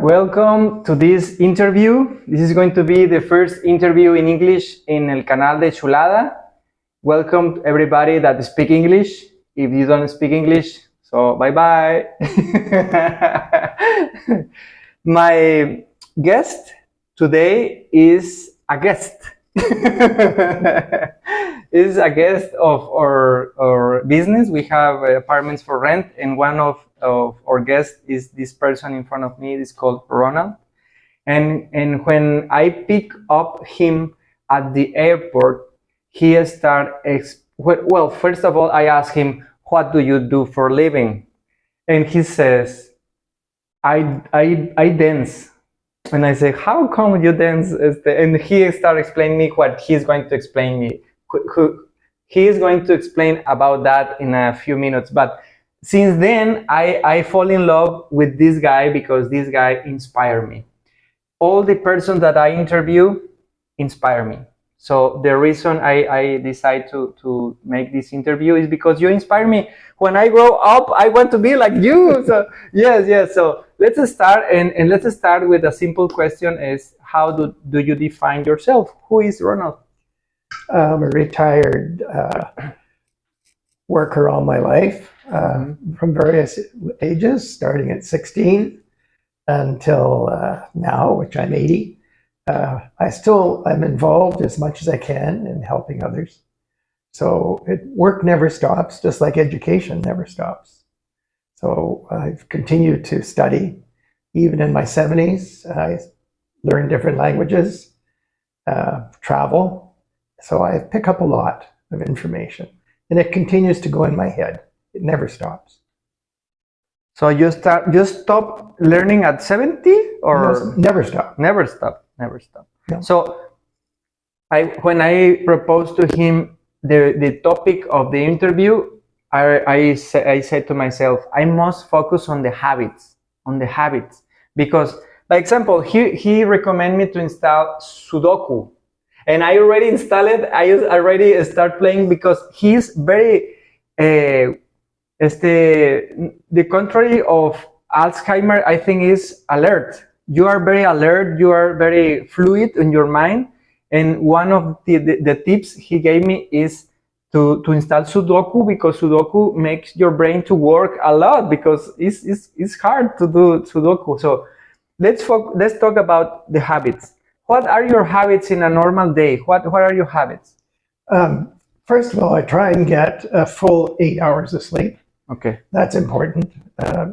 Welcome to this interview. This is going to be the first interview in English in el canal de Chulada. Welcome to everybody that speaks English. If you don't speak English, so bye-bye. My guest today is a guest. Is a guest of our business. We have apartments for rent, and one of our guests is this person in front of me. It's called Ronald. And when I pick up him at the airport, he well, first of all, I ask him, what do you do for a living? And he says, I dance. And I say, how come you dance? And he started explaining me what he's going to explain me. He is going to explain about that in a few minutes. But since then, I fall in love with this guy because this guy inspired me. All the persons that I interview inspire me. So the reason I decide to make this interview is because you inspire me. When I grow up, I want to be like you. So yes. So let's start, and let's start with a simple question: is how do you define yourself? Who is Ronald? I'm a retired worker all my life, from various ages, starting at 16 until now, which I'm 80. I'm involved as much as I can in helping others. So work never stops, just like education never stops. So I've continued to study. Even in my 70s, I learned different languages, travel. So I pick up a lot of information, and it continues to go in my head. It never stops. So you stop learning at 70, or never stop. Never stop. No. So when I proposed to him the topic of the interview, I said to myself, I must focus on the habits, because, by example, he recommended me to install Sudoku, and I already installed it. I already start playing because he's very the contrary of Alzheimer, I think, is alert. You are very alert, you are very fluid in your mind. And one of the tips he gave me is to install Sudoku, because Sudoku makes your brain to work a lot, because it's hard to do Sudoku. So let's talk about the habits. What are your habits in a normal day? What are your habits? First of all, I try and get a full 8 hours of sleep. Okay. That's important.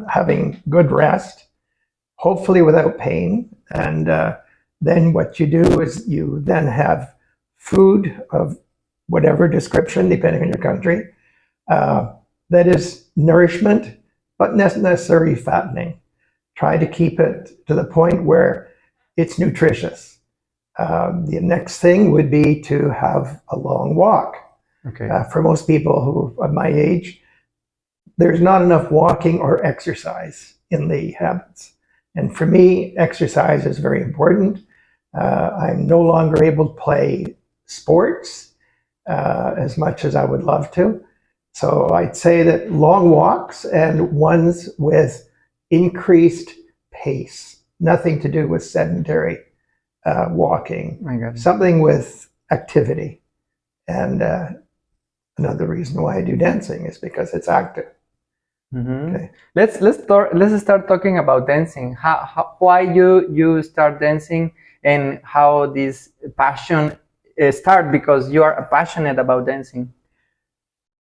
Having good rest, hopefully without pain. And then what you do is you then have food of whatever description, depending on your country, that is nourishment, but not necessarily fattening. Try to keep it to the point where it's nutritious. The next thing would be to have a long walk. Okay. For most people who are my age, there's not enough walking or exercise in the habits. And for me, exercise is very important. I'm no longer able to play sports as much as I would love to. So I'd say that long walks, and ones with increased pace, nothing to do with sedentary walking, something with activity. And another reason why I do dancing is because it's active. Mm-hmm. Okay. Let's start talking about dancing. Why you start dancing, and how this passion start, because you are passionate about dancing.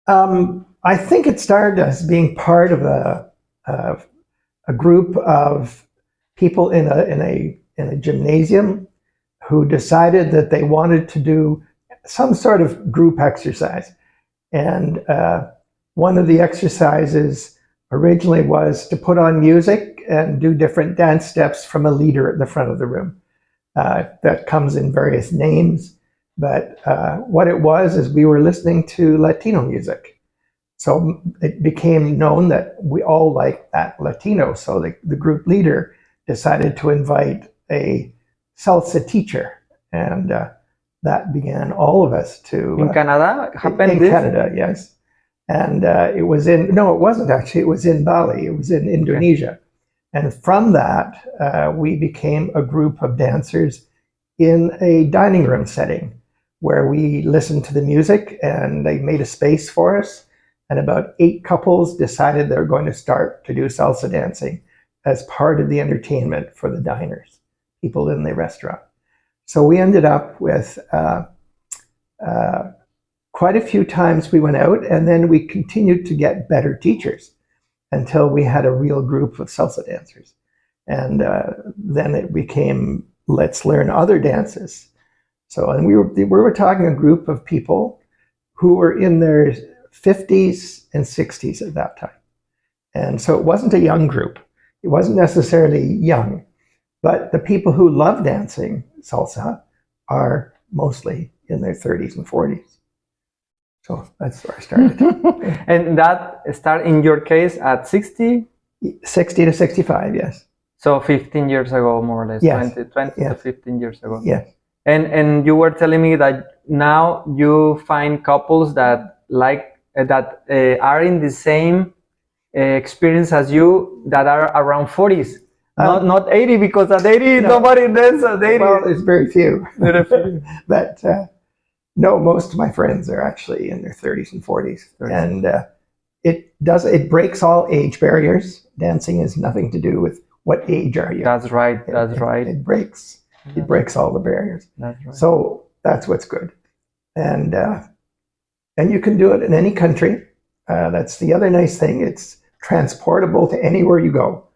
I think it started as being part of a group of people in a gymnasium who decided that they wanted to do some sort of group exercise. And one of the exercises originally was to put on music and do different dance steps from a leader at the front of the room. That comes in various names, but what it was is we were listening to Latino music. So it became known that we all like that Latino. So the group leader decided to invite a salsa teacher, and that began all of us to... In Canada? In Canada, yes. And it was in, no, it wasn't actually, it was in Bali, it was in Indonesia. And from that, we became a group of dancers in a dining room setting where we listened to the music, and they made a space for us. And about 8 couples decided they were going to start to do salsa dancing as part of the entertainment for the diners, people in the restaurant. So we ended up with quite a few times we went out, and then we continued to get better teachers until we had a real group of salsa dancers. And then it became, let's learn other dances. So, and we were talking a group of people who were in their 50s and 60s at that time. And so it wasn't a young group. It wasn't necessarily young, but the people who love dancing salsa are mostly in their 30s and 40s. So that's where I started. And that start in your case at 60? 60 to 65, yes. So 15 years ago, more or less, yes. 20 yes. to 15 years ago. Yes. And you were telling me that now you find couples that are in the same experience as you, that are around 40s. Not 80, because at 80, no, nobody dances at 80. Well, there's very few. Very few. But no, most of my friends are actually in their 30s and 40s. And it breaks all age barriers. Dancing has nothing to do with what age are you. That's right. That's right. It breaks all the barriers. That's right. So that's what's good. And you can do it in any country. That's the other nice thing. It's transportable to anywhere you go.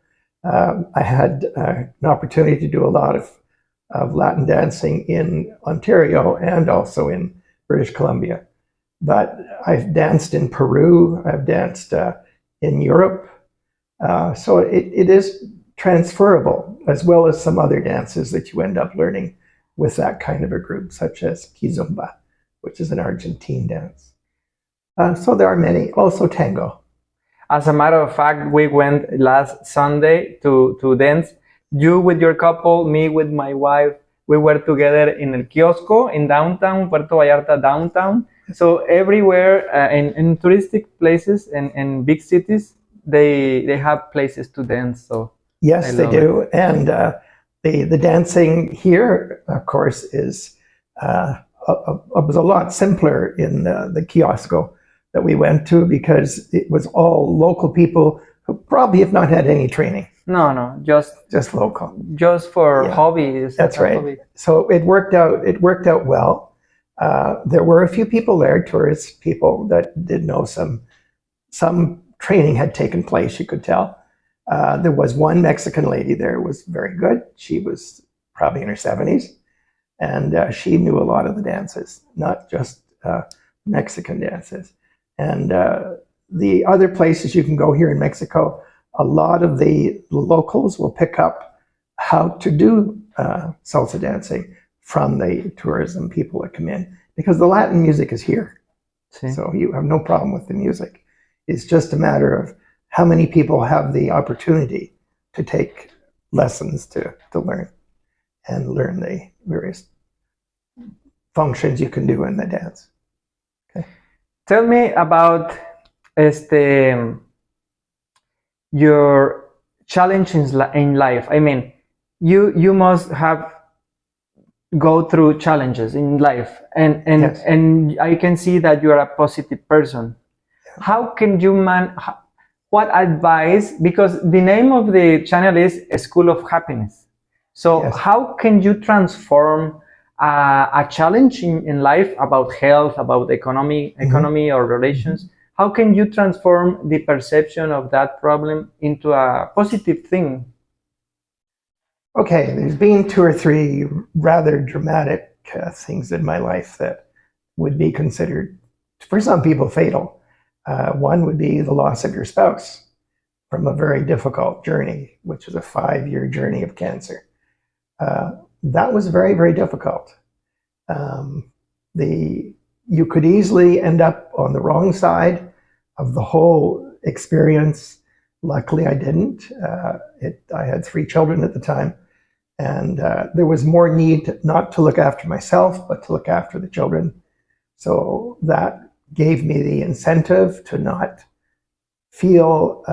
I had an opportunity to do a lot of Latin dancing in Ontario and also in British Columbia. But I've danced in Peru, I've danced in Europe. So it is transferable, as well as some other dances that you end up learning with that kind of a group, such as Kizomba, which is an Argentine dance. So there are many, also tango. As a matter of fact, we went last Sunday to dance. You with your couple, me with my wife. We were together in El Kiosco in downtown, Puerto Vallarta downtown. So everywhere in touristic places and big cities, they have places to dance. So yes, they do. And the dancing here, of course, was a lot simpler in the Kiosco that we went to, because it was all local people who probably have not had any training. No, just local, just for hobbies. That's right. Hobby. So it worked out well. There were a few people there, tourist people, that did know some training had taken place. You could tell. There was one Mexican lady there who was very good. She was probably in her 70s, and she knew a lot of the dances, not just Mexican dances. And the other places you can go here in Mexico, a lot of the locals will pick up how to do salsa dancing from the tourism people that come in, because the Latin music is here. Sí. So you have no problem with the music. It's just a matter of how many people have the opportunity to take lessons to learn the various functions you can do in the dance. Okay. Tell me about your challenges in life. I mean, you must have go through challenges in life, and yes. and I can see that you are a positive person. Yeah. How can you what advice, because the name of the channel is A School of Happiness. So yes. How can you transform a challenge in life about health, about economy or relations? How can you transform the perception of that problem into a positive thing? Okay, there's been 2 or 3 rather dramatic things in my life that would be considered, for some people, fatal. One would be the loss of your spouse from a very difficult journey, which was a 5-year journey of cancer. That was very, very difficult. You could easily end up on the wrong side of the whole experience. Luckily, I didn't. I had 3 children at the time, and there was more need not to look after myself, but to look after the children. So that gave me the incentive to not feel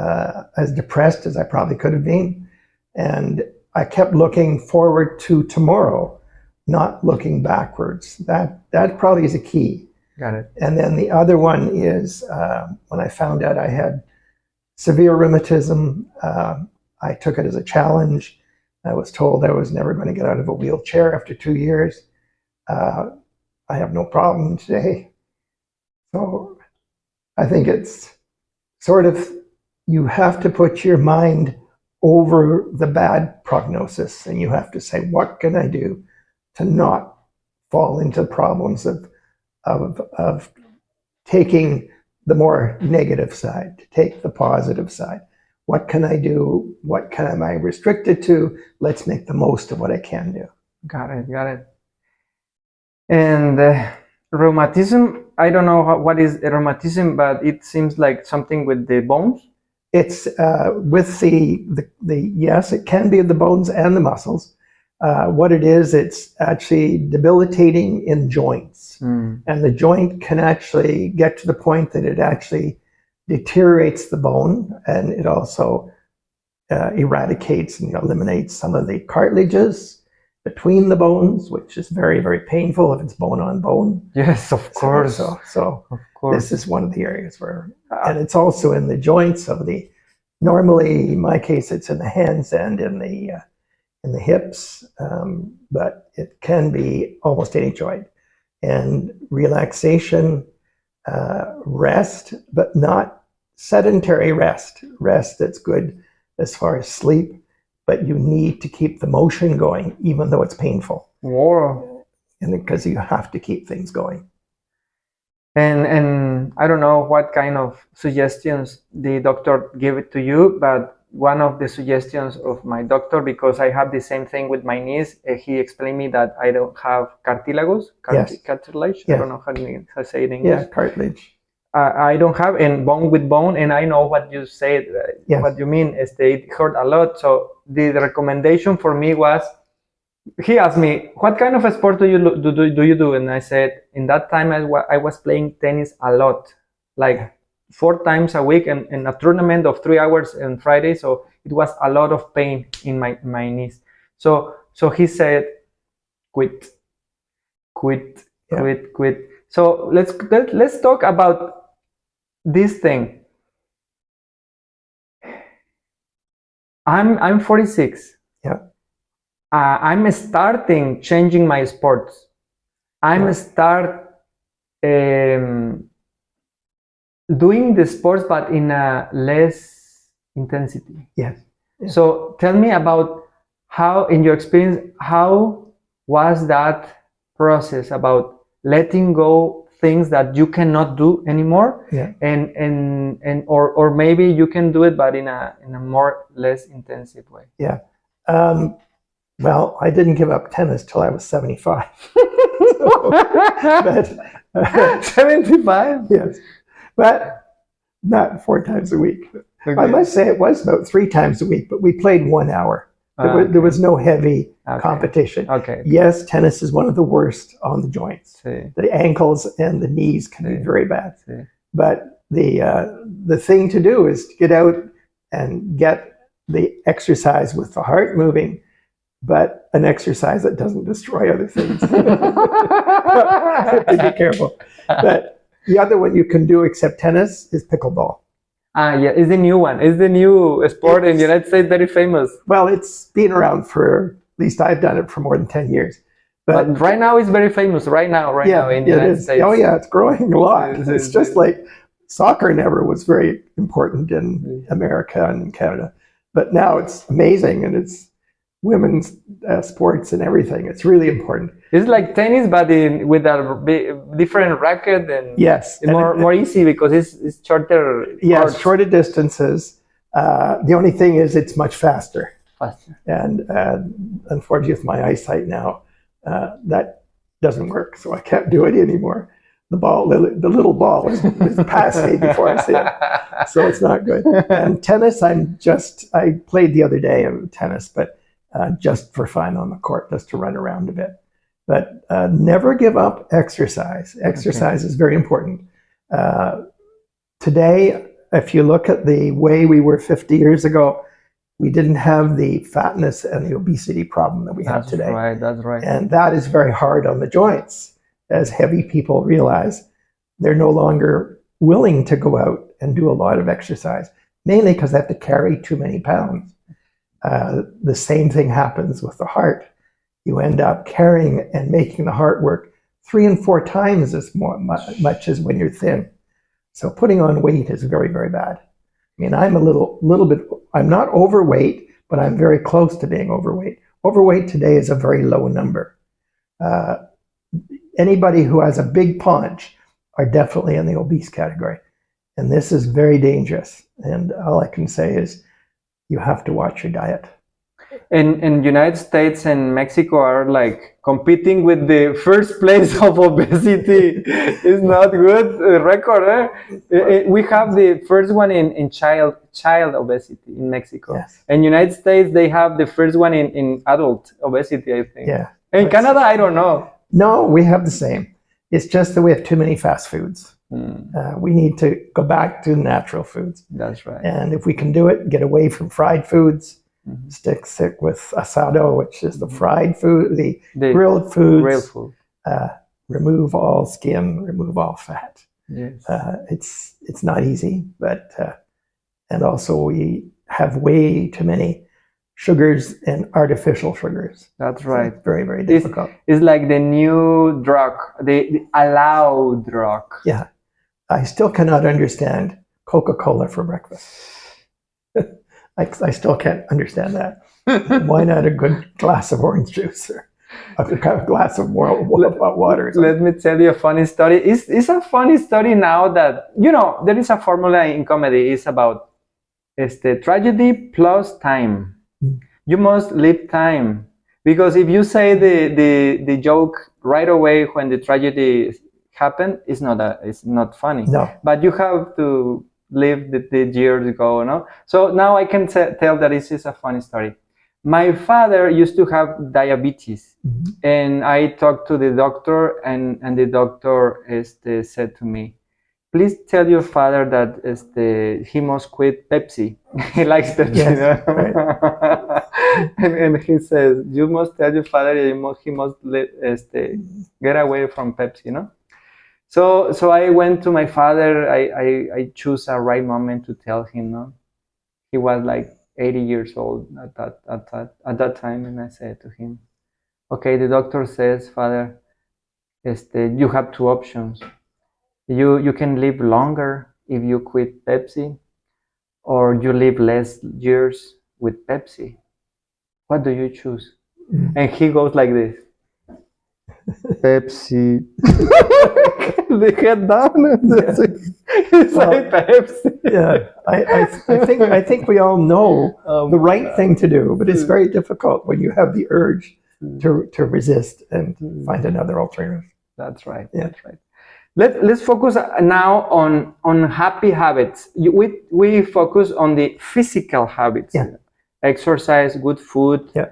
as depressed as I probably could have been. And I kept looking forward to tomorrow, not looking backwards. That probably is a key. Got it. And then the other one is when I found out I had severe rheumatism, I took it as a challenge. I was told I was never going to get out of a wheelchair after 2 years. I have no problem today. So I think it's sort of, you have to put your mind over the bad prognosis, and you have to say, what can I do to not fall into problems of taking the more negative side, to take the positive side. What can I do? What am I restricted to? Let's make the most of what I can do. Got it. And rheumatism, I don't know what is rheumatism, but it seems like something with the bones. It's with the yes, it can be the bones and the muscles. What it is, it's actually debilitating in joints. And the joint can actually get to the point that it actually deteriorates the bone, and it also eradicates and eliminates some of the cartilages between the bones, which is very, very painful if it's bone on bone. Yes, of course. So of course. This is one of the areas where, and it's also in the joints of the, normally in my case, it's in the hands and in the hips, but it can be almost any joint. And relaxation, rest, but not sedentary rest that's good as far as sleep, but you need to keep the motion going, even though it's painful. Wow. And because you have to keep things going. And I don't know what kind of suggestions the doctor gave it to you, but one of the suggestions of my doctor, because I have the same thing with my knees, he explained me that I don't have cartilagus, cartilage. Yes. I don't know how to say it in English. Yeah, cartilage. I don't have, and bone with bone, and I know what you said, what you mean. It hurt a lot. So the recommendation for me was, he asked me, what kind of a sport do you do? And I said, in that time I was playing tennis a lot, like 4 times a week, and in a tournament of 3 hours on Friday. So it was a lot of pain in my knees. So he said, quit. So let's talk about this thing. I'm 46. Yeah. I'm starting changing my sports. I'm start doing the sports, but in a less intensity. Yes. Yeah. So tell me about how, in your experience, how was that process about letting go things that you cannot do anymore, and or maybe you can do it, but in a more less intensive way. Yeah. Well, I didn't give up tennis till I was 75. But 75? Yes, but not 4 times a week. Okay. I must say it was about 3 times a week, but we played 1 hour. There was no heavy competition. Okay. Yes, tennis is one of the worst on the joints. The ankles and the knees can be very bad. But the thing to do is to get out and get the exercise with the heart moving, but an exercise that doesn't destroy other things. Be careful. But the other one you can do except tennis is pickleball. Yeah, it's the new one. It's the new sport in the United States, very famous. Well, it's been around for, at least I've done it for more than 10 years. But right now it's very famous, right now in the United States. Oh yeah, it's growing a lot. It's just like soccer never was very important in America and in Canada. But now it's amazing, and it's women's sports and everything. It's really important. It's like tennis, but with a different racket, and yes, and more easy because it's shorter. Yeah, shorter distances. The only thing is it's much faster. And unfortunately, with my eyesight now, that doesn't work, so I can't do it anymore. The little ball is past me before I see it, so it's not good. And tennis, I played the other day of tennis, but just for fun on the court, just to run around a bit. But never give up exercise. Exercise is very important. Today, if you look at the way we were 50 years ago, we didn't have the fatness and the obesity problem that we have today. That's right. That's right. And that is very hard on the joints, as heavy people realize they're no longer willing to go out and do a lot of exercise, mainly because they have to carry too many pounds. The same thing happens with the heart. You end up carrying and making the heart work 3 and 4 times as much as when you're thin. So putting on weight is very, very bad. I mean, I'm a little bit, I'm not overweight, but I'm very close to being overweight. Overweight today is a very low number. Anybody who has a big paunch are definitely in the obese category. And this is very dangerous. And all I can say is you have to watch your diet. In United States and Mexico are like competing with the first place of obesity. It's not good record. We have the first one in child obesity in Mexico. Yes. In United States, they have the first one in adult obesity, I think. Yeah. In Canada, I don't know. No, we have the same. It's just that we have too many fast foods. We need to go back to natural foods. That's right. And if we can do it, get away from fried foods. Stick with asado, which is the fried food, the grilled foods. Real food. Remove all skin, remove all fat. Yes. It's not easy, but and also we have way too many sugars and artificial sugars. That's right. It's very, very difficult. It's like the new drug, the allowed drug. Yeah. I still cannot understand Coca-Cola for breakfast. I still can't understand that. Why not a good glass of orange juice or a glass of water? Let me tell you a funny story. It's a funny story now that, there is a formula in comedy. It's about tragedy plus time. You must leave time. Because if you say the joke right away when the tragedy happened, it's not funny. No. But you have to leave the years ago, no? So now I can tell that this is a funny story. My father used to have diabetes, and I talked to the doctor, and the doctor said to me, please tell your father that he must quit Pepsi. He likes Pepsi. Yes, right. and he says, you must tell your father that he must get away from Pepsi, So I went to my father. I chose a right moment to tell him. No, he was like 80 years old at that time, and I said to him, "Okay, the doctor says, Father, you have 2 options. You can live longer if you quit Pepsi, or you live less years with Pepsi. What do you choose?" And he goes like this. Pepsi. They get down. It's like Pepsi. Yeah, I think we all know the right thing to do, but it's very difficult when you have the urge to resist and find another alternative. That's right. Yeah. That's right. Let's focus now on happy habits. We focus on the physical habits. Yeah. Exercise, good food. Yeah.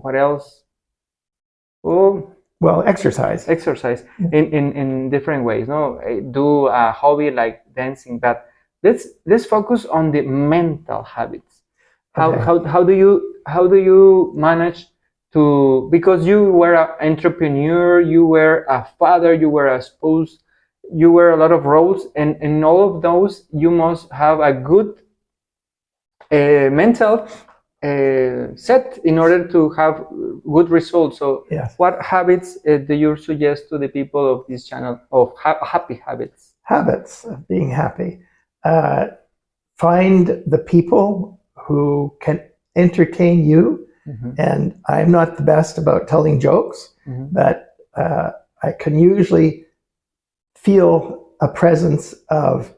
What else? Oh, well, exercise in different ways. No, do a hobby like dancing, but let's focus on the mental habits. How do you manage to, because you were an entrepreneur, you were a father, you were a spouse, you were a lot of roles, and in all of those you must have a good mental set in order to have good results. So yes. What habits do you suggest to the people of this channel of happy habits? Habits of being happy. Find the people who can entertain you. And I'm not the best about telling jokes, but I can usually feel a presence of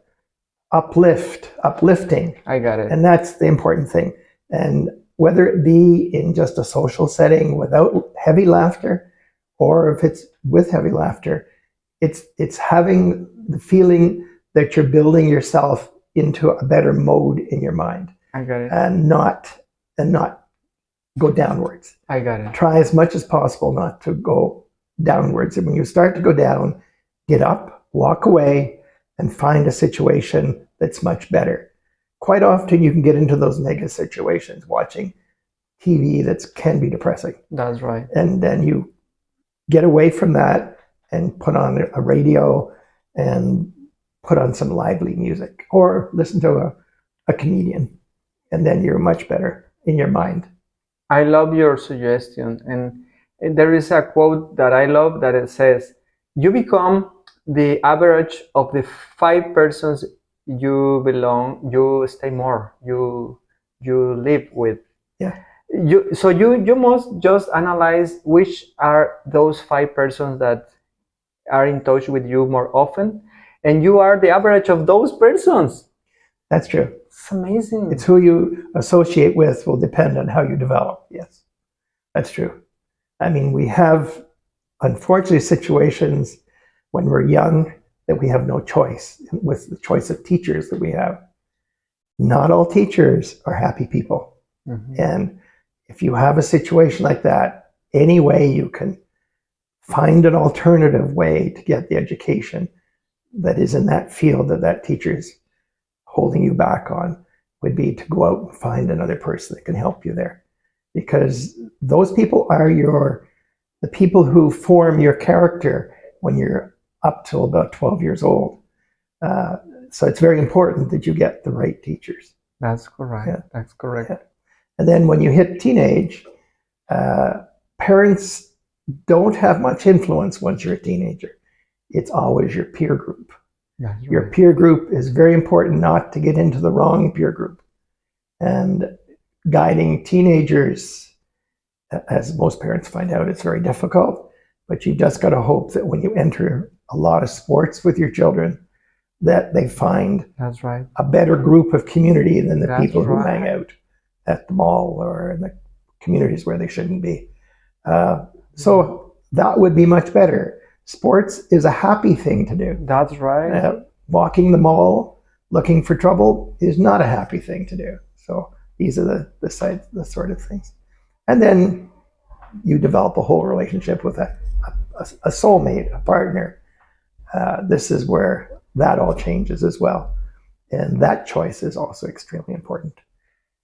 uplifting. I got it. And that's the important thing. And whether it be in just a social setting without heavy laughter, or if it's with heavy laughter, it's having the feeling that you're building yourself into a better mode in your mind. I got it. And not go downwards. I got it. Try as much as possible not to go downwards. And when you start to go down, get up, walk away, and find a situation that's much better. quite often you can get into those negative situations watching TV that can be depressing. That's right. And then you get away from that and put on a radio and put on some lively music or listen to a comedian, and then you're much better in your mind. I love your suggestion. And there is a quote that I love that it says, you become the average of the 5 persons you stay more, you live with. Yeah. You must just analyze which are those 5 persons that are in touch with you more often, and you are the average of those persons. That's true. It's amazing. It's who you associate with will depend on how you develop. Yes, that's true. I mean, we have, unfortunately, situations when we're young that we have no choice with the choice of teachers that we have. Not all teachers are happy people. Mm-hmm. And if you have a situation like that, any way you can find an alternative way to get the education that is in that field that that teacher's holding you back on would be to go out and find another person that can help you there. Because those people are the people who form your character when you're up till about 12 years old. So it's very important that you get the right teachers. That's correct. Yeah. That's correct. Yeah. And then when you hit teenage, parents don't have much influence once you're a teenager. It's always your peer group. Right. Your peer group is very important, not to get into the wrong peer group. And guiding teenagers, as most parents find out, it's very difficult, but you just got to hope that when you enter a lot of sports with your children, that they find That's right. a better group of community than the people who hang out at the mall or in the communities where they shouldn't be. So that would be much better. Sports is a happy thing to do. That's right. Walking the mall, looking for trouble is not a happy thing to do. So these are the sort of things. And then you develop a whole relationship with a soulmate, a partner. This is where that all changes as well. And that choice is also extremely important.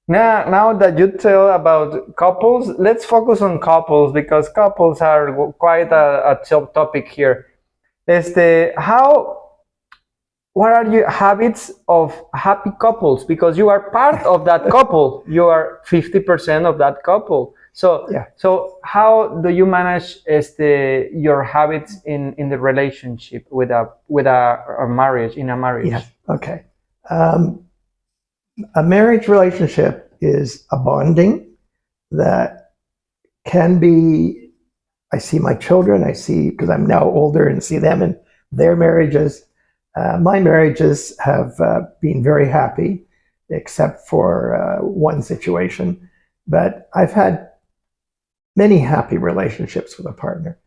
Now that you tell about couples, let's focus on couples because couples are quite a top topic here. What are your habits of happy couples? Because you are part of that couple. You are 50% of that couple. So, yeah. So how do you manage your habits in the relationship with a marriage, in a marriage? Yeah. Okay. A marriage relationship is a bonding that can be, I see my children, because I'm now older and see them in their marriages. My marriages have been very happy, except for one situation. But I've had many happy relationships with a partner.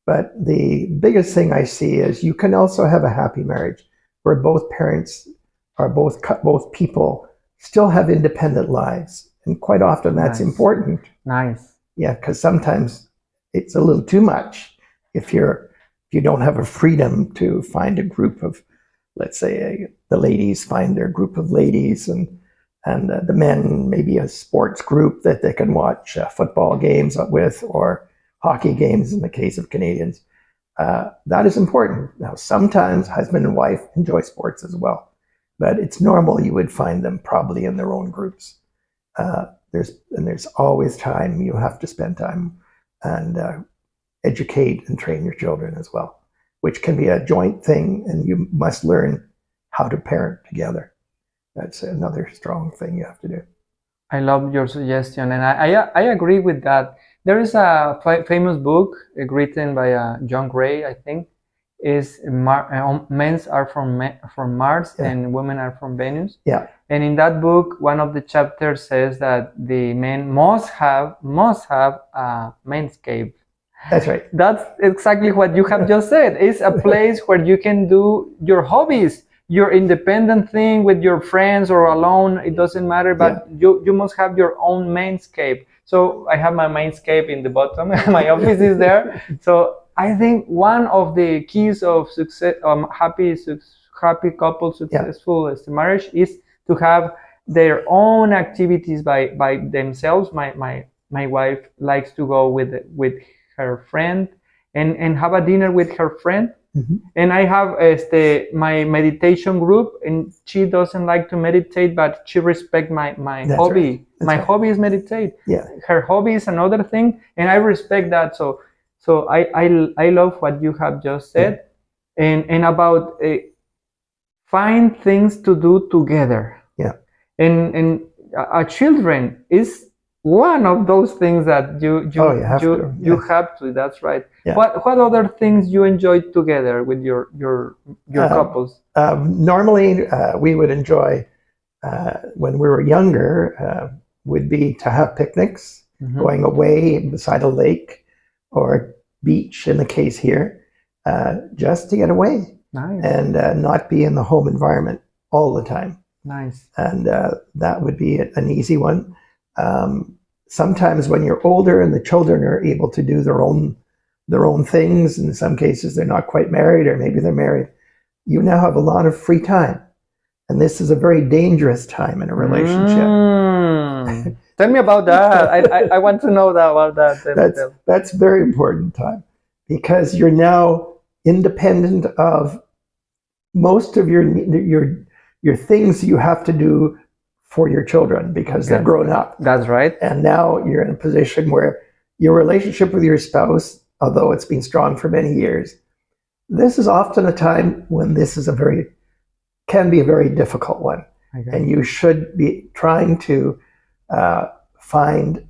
But the biggest thing I see is you can also have a happy marriage where both parents or both people still have independent lives. And quite often that's important. Nice. Yeah, because sometimes it's a little too much if you don't have a freedom to find a group of, let's say, the ladies find their group of ladies and the men maybe a sports group that they can watch football games with or hockey games in the case of Canadians. That is important. Now, sometimes husband and wife enjoy sports as well. But it's normal you would find them probably in their own groups. There's always time. You have to spend time and educate and train your children as well, which can be a joint thing, and you must learn how to parent together. That's another strong thing you have to do. I love your suggestion, and I agree with that. There is a famous book written by John Gray, I think, is men are from Mars and women are from Venus. Yeah. And in that book, one of the chapters says that the men must have a manscape. That's right. That's exactly what you have just said. It's a place where you can do your hobbies, your independent thing with your friends or alone. It doesn't matter, but you must have your own manscape. So I have my manscape in the bottom. My office is there. So I think one of the keys of success, happy couple, successful marriage is to have their own activities by themselves. My wife likes to go with her friend and have a dinner with her friend. Mm-hmm. And I have my meditation group, and she doesn't like to meditate, but she respects my That's hobby. right. That's My right. hobby is meditate. Yeah. Her hobby is another thing, and I respect that. So I love what you have just said, and about find things to do together. Yeah. And children is one of those things that you have to. That's right. Yeah. What other things you enjoy together with your couples? Normally, we would enjoy when we were younger would be to have picnics, Mm-hmm. going away beside a lake or beach in the case here, just to get away Nice. and not be in the home environment all the time. Nice. And that would be an easy one. Sometimes when you're older and the children are able to do their own things, in some cases they're not quite married, or maybe they're married, you now have a lot of free time. And this is a very dangerous time in a relationship. Tell me about that. I want to know about that. That's very important time, because you're now independent of most of your things you have to do for your children because they're grown up. That's right. And now you're in a position where your relationship with your spouse, although it's been strong for many years, this is often a time when this is can be a very difficult one. Okay. And you should be trying to find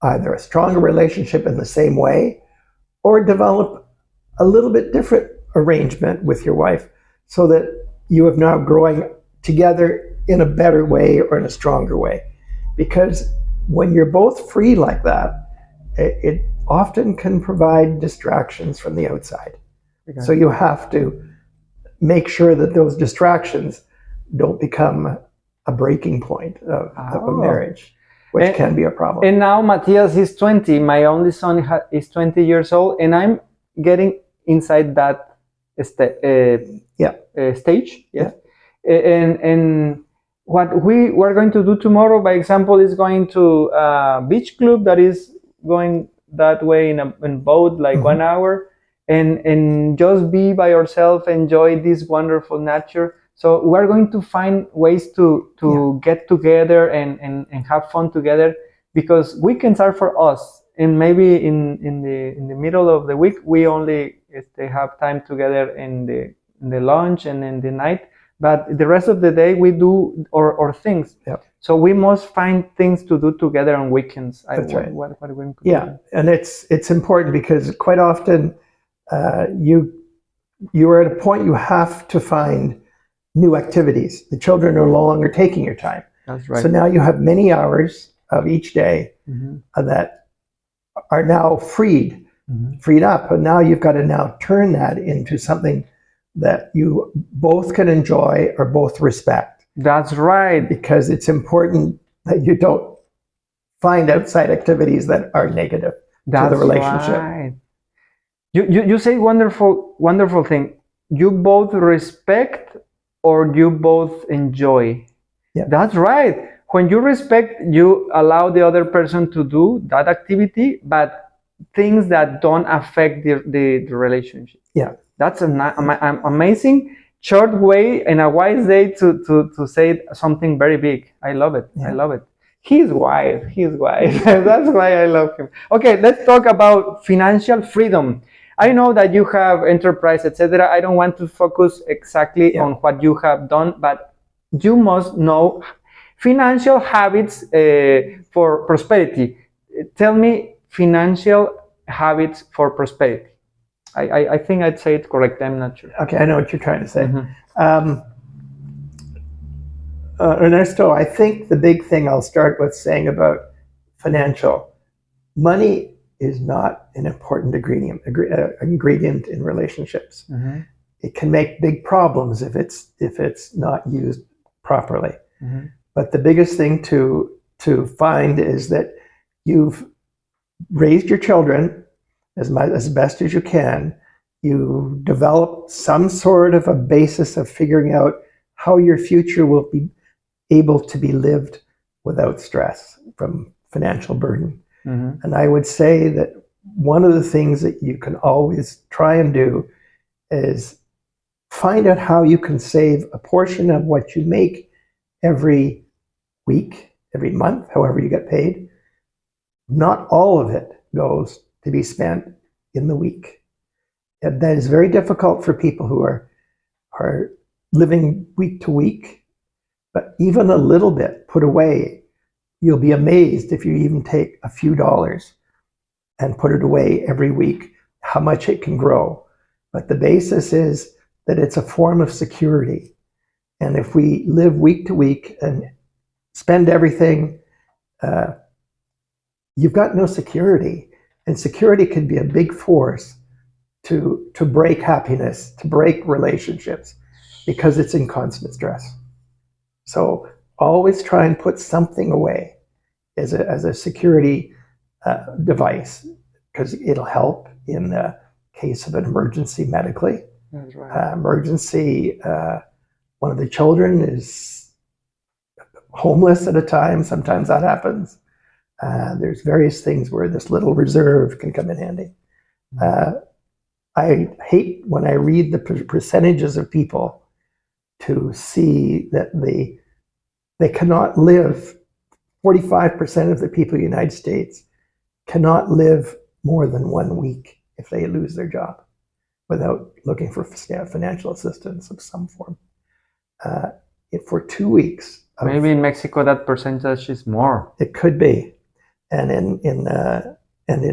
either a stronger relationship in the same way, or develop a little bit different arrangement with your wife, so that you have now growing together in a better way or in a stronger way. Because when you're both free like that, it often can provide distractions from the outside. Okay. So you have to make sure that those distractions don't become a breaking point of a marriage, which can be a problem. And now Matthias is 20. My only son is 20 years old, and I'm getting inside that stage. Yes. Yeah. And what we were going to do tomorrow, by example, is going to a beach club that is going that way in a boat, like 1 hour, and just be by yourself, enjoy this wonderful nature. So we're going to find ways to get together and have fun together, because weekends are for us. And maybe in the middle of the week, we only have time together in the lunch and in the night. But the rest of the day, we do our things. Yep. So we must find things to do together on weekends. That's right. What are we going to do? And it's important, because quite often you are at a point you have to find new activities. The children are no longer taking your time. That's right. So now you have many hours of each day that are now freed up. And now you've got to now turn that into something that you both can enjoy or both respect. That's right. Because it's important that you don't find outside activities that are negative to the relationship. Right. You say wonderful thing. You both respect or you both enjoy. Yeah. That's right. When you respect, you allow the other person to do that activity, but things that don't affect the relationship. Yeah. That's an amazing short way and a wise way to say something very big. I love it. Yeah. I love it. He's wise. That's why I love him. Okay, let's talk about financial freedom. I know that you have enterprise, etc. I don't want to focus exactly on what you have done, but you must know financial habits for prosperity. Tell me financial habits for prosperity. I think I'd say it correct. I'm not sure. Okay, I know what you're trying to say. Ernesto, I think the big thing I'll start with saying about financial, money is not an important ingredient in relationships. It can make big problems if it's not used properly. But the biggest thing to find is that you've raised your children as best as you can. You develop some sort of a basis of figuring out how your future will be able to be lived without stress from financial burden. Mm-hmm. And I would say that one of the things that you can always try and do is find out how you can save a portion of what you make every week, every month, however you get paid. Not all of it goes to be spent in the week. And that is very difficult for people who are living week to week. But even a little bit put away, you'll be amazed if you even take a few dollars and put it away every week, how much it can grow. But the basis is that it's a form of security. And if we live week to week and spend everything, you've got no security. And security can be a big force to break happiness, to break relationships, because it's in constant stress. So always try and put something away as a security device, because it'll help in the case of an emergency medically. That's right. Emergency, one of the children is homeless at a time. Sometimes that happens. There's various things where this little reserve can come in handy. I hate when I read the percentages of people to see that they cannot live, 45% of the people in the United States cannot live more than 1 week if they lose their job without looking for financial assistance of some form. For 2 weeks. Maybe in Mexico that percentage is more. It could be. And in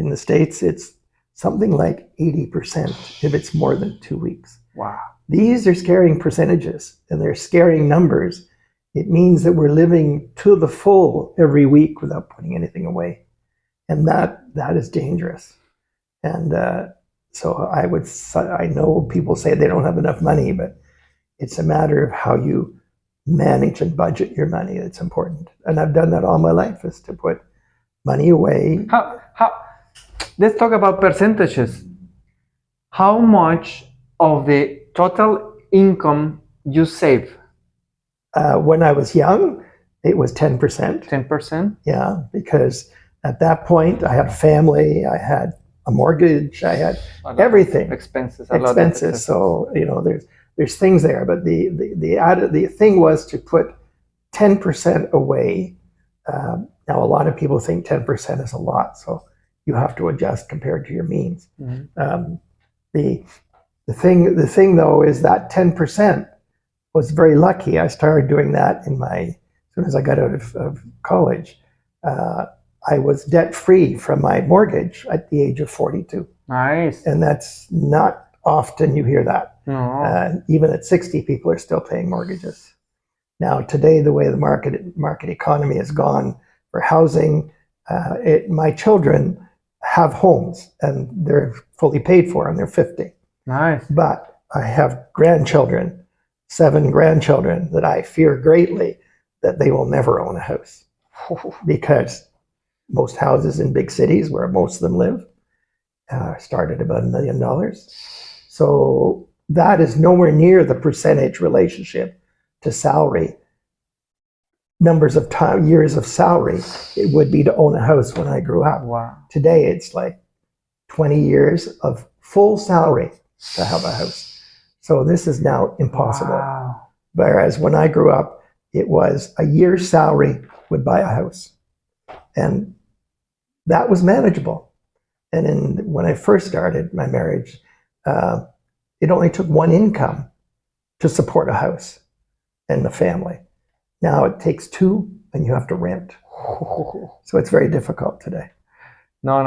the States, it's something like 80% if it's more than 2 weeks. Wow. These are scaring percentages, and they're scaring numbers. It means that we're living to the full every week without putting anything away. And that is dangerous. And so I know people say they don't have enough money, but it's a matter of how you manage and budget your money that's important. And I've done that all my life, is to put money away. Let's talk about percentages. How much of the total income you save? When I was young, it was 10%. 10%? Yeah, because at that point I had a family, I had a mortgage, I had everything. Expenses. So, there's things there, but the thing was to put 10% away. Now a lot of people think 10% is a lot, so you have to adjust compared to your means. Mm-hmm. The thing though is that 10% was very lucky. I started doing that as soon as I got out of college. I was debt free from my mortgage at the age of 42. Nice. And that's not often you hear that. No. Even at 60, people are still paying mortgages. Now, today, the way the market economy has gone for housing, my children have homes and they're fully paid for and they're 50. Nice. But I have grandchildren, 7 grandchildren, that I fear greatly that they will never own a house. Because most houses in big cities, where most of them live, start at about $1 million. So that is nowhere near the percentage relationship to salary. Numbers of years of salary it would be to own a house when I grew up. Wow. Today it's like 20 years of full salary to have a house. So this is now impossible. Wow. Whereas when I grew up, it was a year's salary would buy a house. And that was manageable. And when I first started my marriage, it only took one income to support a house and a family. Now it takes 2 and you have to rent. So it's very difficult today. No.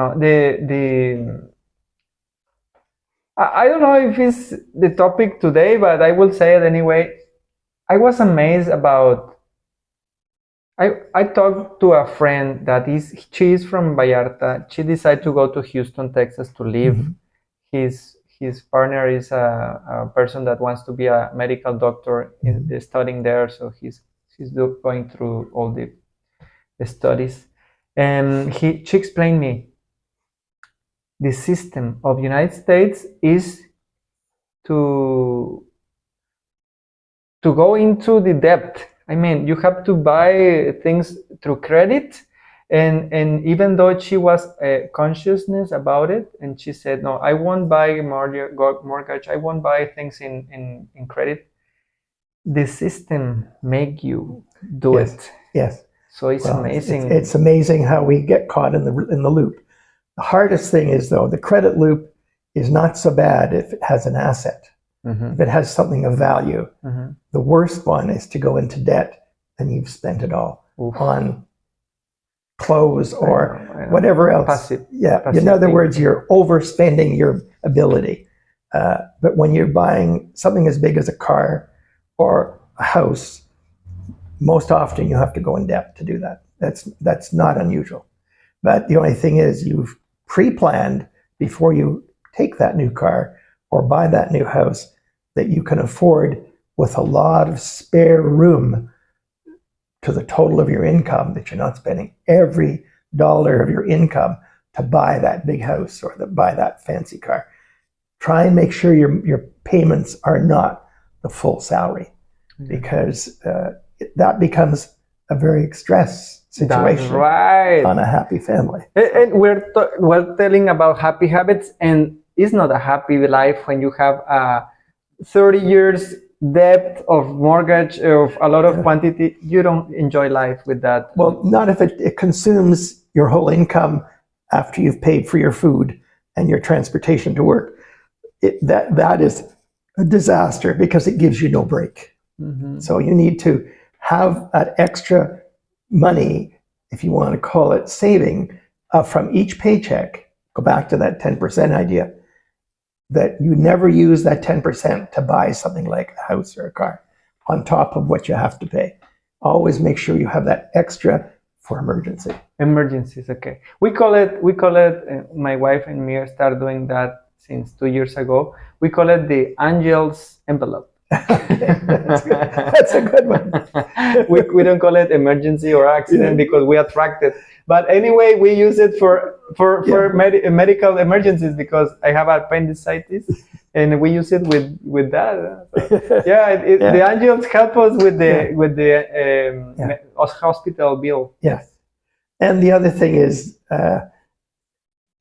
I don't know if it's the topic today, but I will say it anyway. I was amazed about. I talked to a friend she is from Vallarta. She decided to go to Houston, Texas to live. Mm-hmm. His partner is a person that wants to be a medical doctor. They're studying there, so he's going through all the studies. And she explained me the system of United States is to go into the debt I mean, you have to buy things through credit. And even though she was consciousness about it, and she said, no, I won't buy mortgage, I won't buy things in credit. The system make you do it. Yes. So it's amazing. It's amazing how we get caught in the loop. The hardest thing is, though, the credit loop is not so bad if it has an asset, if it has something of value. The worst one is to go into debt and you've spent it all on clothes or whatever else. Passive. In other words, you're overspending your ability. But when you're buying something as big as a car or a house, most often you have to go in debt to do that. That's not unusual. But the only thing is, you've pre-planned before you take that new car or buy that new house that you can afford with a lot of spare room to the total of your income, that you're not spending every dollar of your income to buy that big house or to buy that fancy car. Try and make sure your payments are not the full salary, because that becomes a very stress situation on a happy family. And we're telling about happy habits, and it's not a happy life when you have 30 years debt of mortgage of a lot of quantity. You don't enjoy life with that. Well, not if it consumes your whole income after you've paid for your food and your transportation to work. That is a disaster, because it gives you no break. So you need to have that extra money, if you want to call it saving, from each paycheck. Go back to that 10% idea, that you never use that 10% to buy something like a house or a car on top of what you have to pay. Always make sure you have that extra for emergency. Emergencies, okay. We call it, my wife and me started doing that since 2 years ago. We call it the angel's envelope. That's a good one. we don't call it emergency or accident because we attract it. But anyway, we use it for medical emergencies, because I have appendicitis, and we use it with that. So, the angels help us with the hospital bill. Yes, and the other thing is,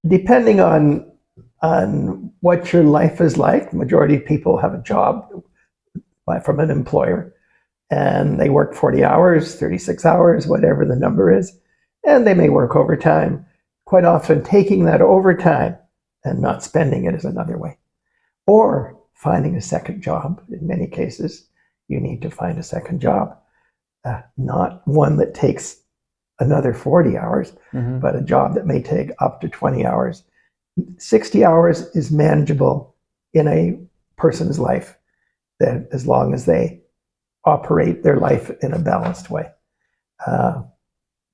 depending on what your life is like, the majority of people have a job from an employer, and they work 40 hours, 36 hours, whatever the number is, and they may work overtime. Quite often, taking that overtime and not spending it is another way. Or finding a second job. In many cases, you need to find a second job, not one that takes another 40 hours, but a job that may take up to 20 hours. 60 hours is manageable in a person's life, that as long as they operate their life in a balanced way.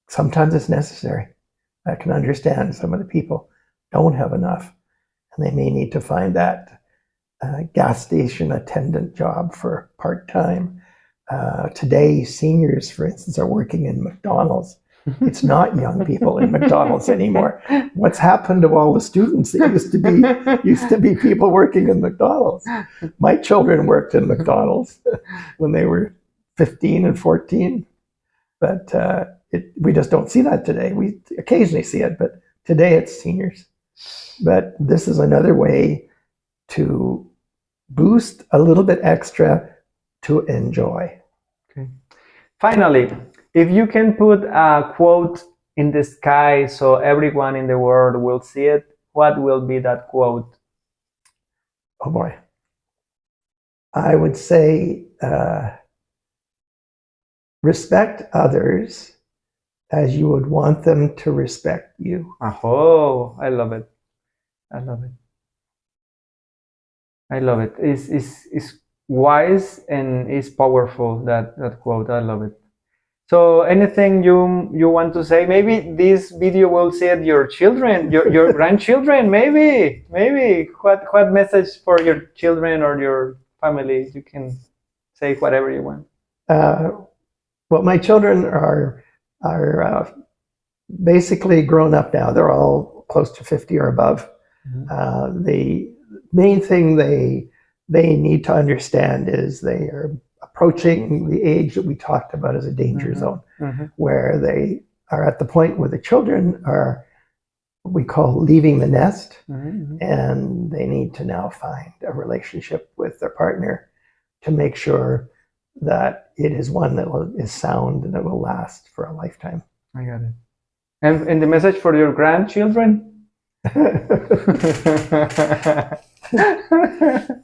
Sometimes it's necessary. I can understand some of the people don't have enough, and they may need to find that gas station attendant job for part-time. Today, seniors, for instance, are working in McDonald's. It's not young people in McDonald's anymore. What's happened to all the students that used to be people working in McDonald's? My children worked in McDonald's when they were 15 and 14, but we just don't see that today. We occasionally see it, but today it's seniors. But this is another way to boost a little bit extra to enjoy. Okay. Finally, if you can put a quote in the sky so everyone in the world will see it, what will be that quote? Oh boy. I would say, respect others as you would want them to respect you. Oh, I love it. I love it. I love it. It's wise and it's powerful, that quote. I love it. So anything you want to say? Maybe this video will see it your children, your grandchildren, maybe. What message for your children or your family? You can say whatever you want. Well, my children are basically grown up now. They're all close to 50 or above. The main thing they need to understand is they are a approaching the age that we talked about as a danger zone, where they are at the point where the children are what we call leaving the nest, and they need to now find a relationship with their partner to make sure that it is one that is sound and that will last for a lifetime. I got it. And the message for your grandchildren?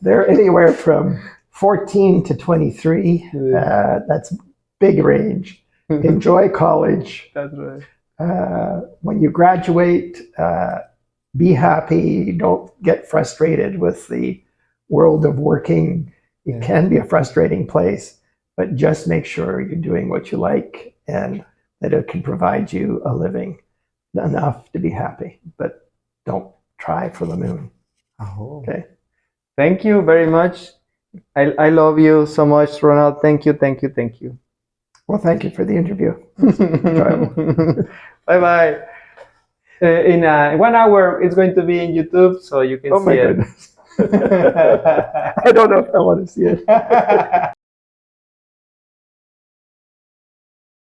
They're anywhere from 14 to 23. That's big range. Enjoy college. That's right. When you graduate, be happy. Don't get frustrated with the world of working. It can be a frustrating place, but just make sure you're doing what you like and that it can provide you a living enough to be happy. But don't try for the moon. Oh. Okay. Thank you very much. I love you so much, Ronald. Thank you, thank you, thank you. Well, thank you for the interview. Bye-bye. In 1 hour, it's going to be in YouTube, so you can see it. Oh, my goodness. I don't know if I want to see it.